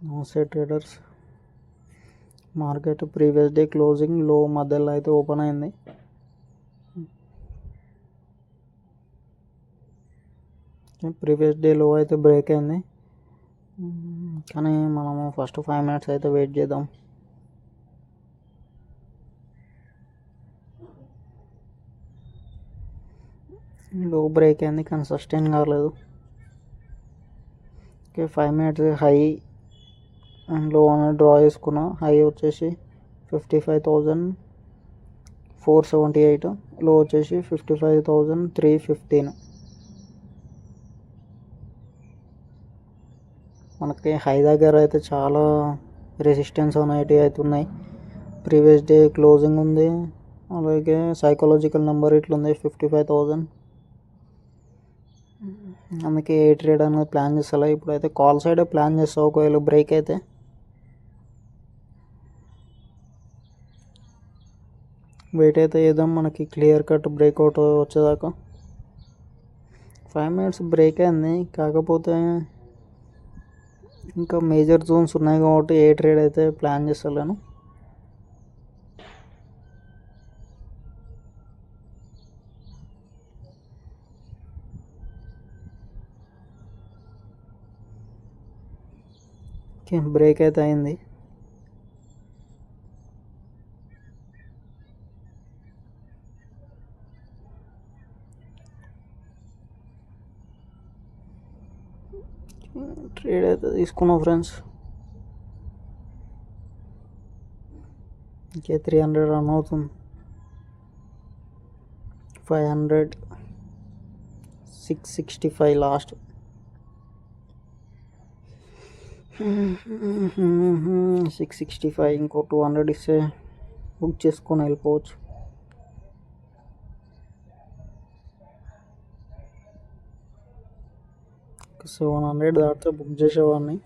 నమస్తే traders. Market previous day closing లో మధ్యలో అయితే ఓపెన్ అయింది. ప్రీవియస్ డే లో అయితే బ్రేక్ అయింది, కానీ మనము ఫస్ట్ 5 minutes అయితే వెయిట్ చేద్దాం. లో బ్రేక్ అయింది కానీ సస్టైన్ కాలేదు. ఓకే, 5 minutes హై అండ్ లో అని డ్రా చేసుకున్నా. హై వచ్చేసి 55,478, లో వచ్చేసి 55,315. మనకి హై దగ్గర అయితే చాలా రెసిస్టెన్స్ అనేటివి అయితే ఉన్నాయి. ప్రీవియస్ డే క్లోజింగ్ ఉంది, అలాగే సైకలాజికల్ నెంబర్ ఇట్లుంది 55,000. అందుకే ఏ ట్రేడ్ అనేది ప్లాన్ చేస్తా. ఇప్పుడైతే కాల్ సైడ్ ప్లాన్ చేస్తా. ఒకవేళ బ్రేక్ అయితే వెయిట్ అయితే చేద్దాం, మనకి క్లియర్ కట్ బ్రేక్అవుట్ వచ్చేదాకా. 5 minutes బ్రేక్ అయింది, కాకపోతే ఇంకా మేజర్ జోన్స్ ఉన్నాయి కాబట్టి ఏ ట్రేడ్ అయితే ప్లాన్ చేస్తలేను. బ్రేక్ అయితే అయింది. ట్రేడ్ అయితే తీసుకున్నాం ఫ్రెండ్స్. ఇంకే 300 రన్ అవుతుంది. 500, 665 లాస్ట్. 665 ఇంకో 200 ఇస్తే బుక్ చేసుకొని వెళ్ళిపోవచ్చు. ఒక 700 దాటితే బుక్ చేసేవాడిని.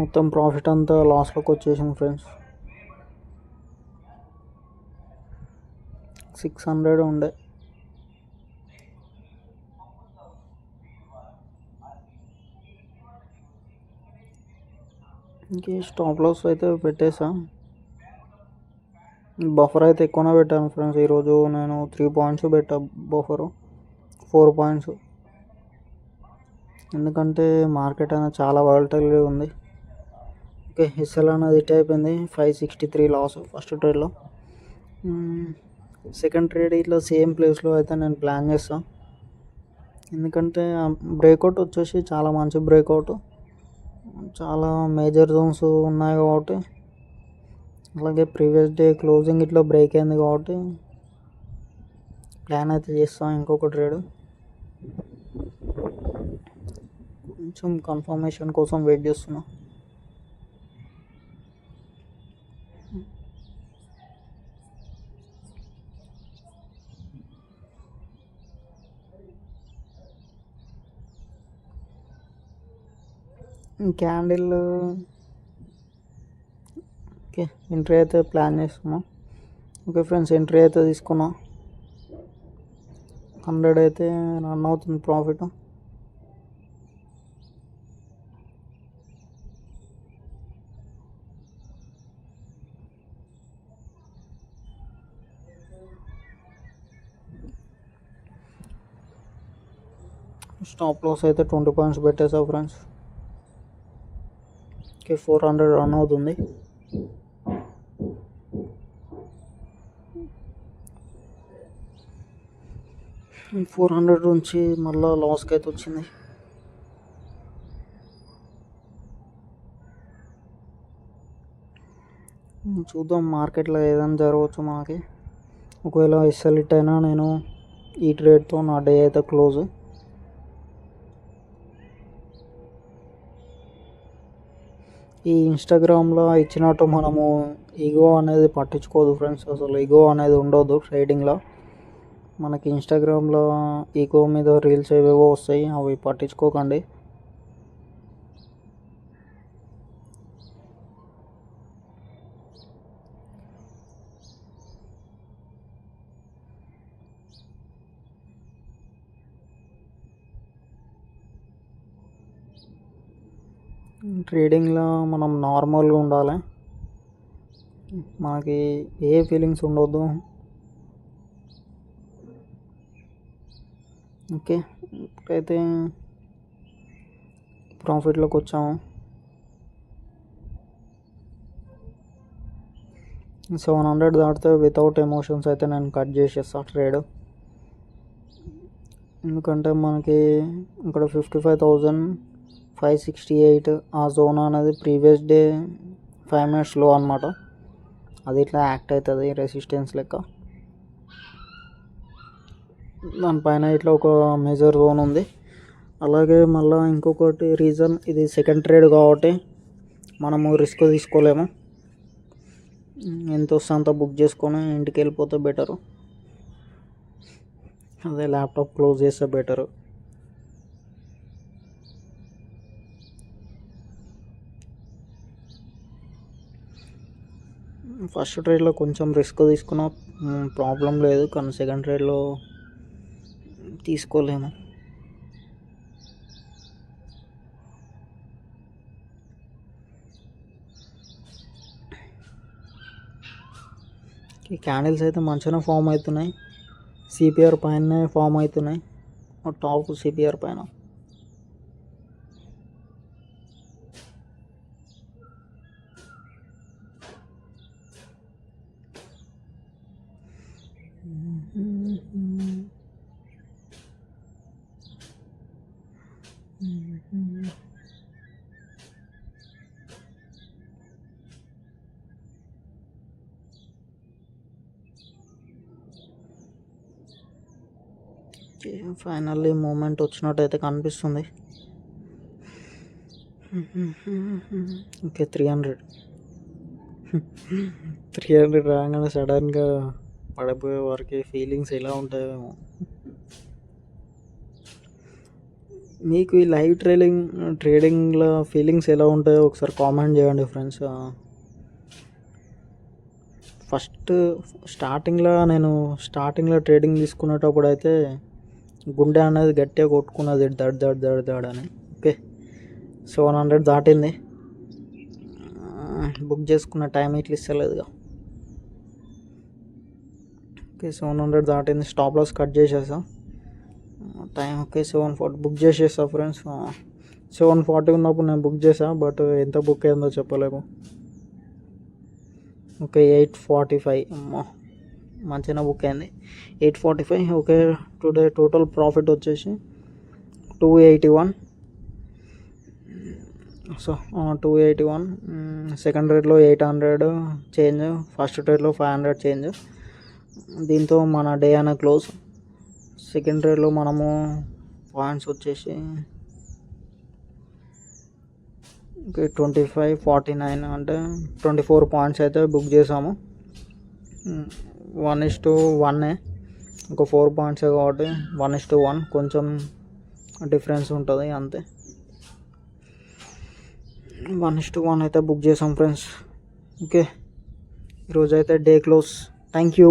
మొత్తం ప్రాఫిట్ అంతా లాస్లోకి వచ్చేసింది ఫ్రెండ్స్. 600 ఉండే. ఇంకే స్టాప్ లాస్ అయితే పెట్టేసా. బఫర్ అయితే ఎక్కువనే పెట్టాను ఫ్రెండ్స్. ఈరోజు నేను 3 points పెట్టా బఫరు, 4 points. ఎందుకంటే మార్కెట్ అనేది చాలా వాలటైల్గా ఉంది. ఓకే, ఎస్ఎల్ అనేది హిట్ అయిపోయింది. 563 లాస్ ఫస్ట్ ట్రేడ్లో. సెకండ్ ట్రేడ్ ఇట్లా సేమ్ ప్లేస్లో అయితే నేను ప్లాన్ చేస్తాను. ఎందుకంటే బ్రేక్అవుట్ వచ్చేసి చాలా మంచి బ్రేక్అవుట్, చాలా మేజర్ జోన్స్ ఉన్నాయి కాబట్టి, అలాగే ప్రీవియస్ డే క్లోజింగ్ ఇట్లా బ్రేక్ అయింది కాబట్టి ప్లాన్ అయితే చేస్తాం ఇంకొక ట్రేడ్. కొంచెం కన్ఫర్మేషన్ కోసం వెయిట్ చేస్తున్నా. క్యాండిల్ ఓకే, ఎంట్రీ అయితే ప్లాన్ చేస్తున్నా. ఓకే ఫ్రెండ్స్, ఎంట్రీ అయితే తీసుకున్నా. 100 అయితే రన్ అవుతుంది ప్రాఫిట్. స్టాప్ లాస్ అయితే 20 points పెట్టేసా ఫ్రెండ్స్. ఓకే, 400 రన్ అవుతుంది. ఈ 400 నుంచి మళ్ళీ లాస్కి అయితే వచ్చింది. చూద్దాం, మార్కెట్లో ఏదైనా జరగవచ్చు మనకి. ఒకవేళ ఎస్ఎల్ హిట్ అయినా నేను ఈ ట్రేడ్తో నా డే అయితే క్లోజ్. ఈ ఇన్స్టాగ్రామ్లో ఇచ్చినట్టు మనము ఈగో అనేది పట్టించుకోదు ఫ్రెండ్స్. అసలు ఈగో అనేది ఉండదు ట్రేడింగ్లో. మనకి ఇన్స్టాగ్రామ్లో ఈకో మీద రీల్స్ ఏవేవో వస్తాయి, అవి పట్టించుకోకండి. ట్రేడింగ్లో మనం నార్మల్గా ఉండాలి, మనకి ఏ ఫీలింగ్స్ ఉండొద్దు. ఓకే, ఇప్పుడైతే ప్రాఫిట్లోకి వచ్చాము. 700 దాటితే వితౌట్ ఎమోషన్స్ అయితే నేను కట్ చేసేస్తాను ట్రేడ్. ఎందుకంటే మనకి ఇక్కడ 55,568 ఆ జోన్ అనేది ప్రీవియస్ డే 5 minutes లో అనమాట. అది ఇట్లా యాక్ట్ అవుతుంది రెసిస్టెన్స్ లెక్క. దానిపైన ఇట్లా ఒక మేజర్ జోన్ ఉంది. అలాగే మళ్ళీ ఇంకొకటి రీజన్, ఇది సెకండ్ ట్రేడ్ కాబట్టి మనము రిస్క్ తీసుకోలేము. ఎంత వస్తే అంత బుక్ చేసుకొని ఇంటికి వెళ్ళిపోతే బెటరు. అదే ల్యాప్టాప్ క్లోజ్ చేస్తే బెటరు. ఫస్ట్ ట్రేడ్లో కొంచెం రిస్క్ తీసుకున్న ప్రాబ్లం లేదు, కానీ సెకండ్ ట్రేడ్లో తీసుకోలేము. ఈ క్యాండిల్స్ అయితే మంచిగానే ఫామ్ అవుతున్నాయి, సిపిఆర్ పైన ఫామ్ అవుతున్నాయి, టాప్ సిపిఆర్ పైన. ఫైనల్లీ మూమెంట్ వచ్చినట్టయితే కనిపిస్తుంది. ఓకే, 300 రాగానే సడన్గా పడిపోయే వారికి ఫీలింగ్స్ ఎలా ఉంటాయేమో. మీకు ఈ లైవ్ ట్రేడింగ్లో ఫీలింగ్స్ ఎలా ఉంటాయో ఒకసారి కామెంట్ చేయండి ఫ్రెండ్స్. స్టార్టింగ్లో ట్రేడింగ్ తీసుకునేటప్పుడు అయితే గుండె అనేది గట్టిగా కొట్టుకున్నది, దడ్ అని. ఓకే, 700 దాటింది, బుక్ చేసుకున్న టైం ఇట్లా ఇస్తలేదుగా. ఓకే, 700 దాటింది, స్టాప్ లాస్ కట్ చేసేసా టైం. ఓకే, 740 బుక్ చేసేసా ఫ్రెండ్స్. 740 ఉన్నప్పుడు నేను బుక్ చేసా, బట్ ఎంత బుక్ అయిందో చెప్పలేము. ఓకే, 845 మంచిగా బుక్ అయింది, 845. ఓకే, టుడే టోటల్ ప్రాఫిట్ వచ్చేసి 281. సో 281. సెకండ్ ట్రేడ్లో 800 చేంజ్, ఫస్ట్ ట్రేడ్లో 500 చేంజ్. దీంతో మన డే అనే క్లోజ్. సెకండ్ ట్రేడ్లో మనము పాయింట్స్ వచ్చేసి 2549 అంటే 24 పాయింట్స్ అయితే బుక్ చేసాము. 1:1, ఒక 4 పాయింట్సే కాబట్టి 1:1 కొంచెం డిఫరెన్స్ ఉంటుంది అంతే. 1:1 అయితే బుక్ చేసాం ఫ్రెండ్స్. ఓకే, ఈరోజు అయితే డే క్లోజ్. Thank you.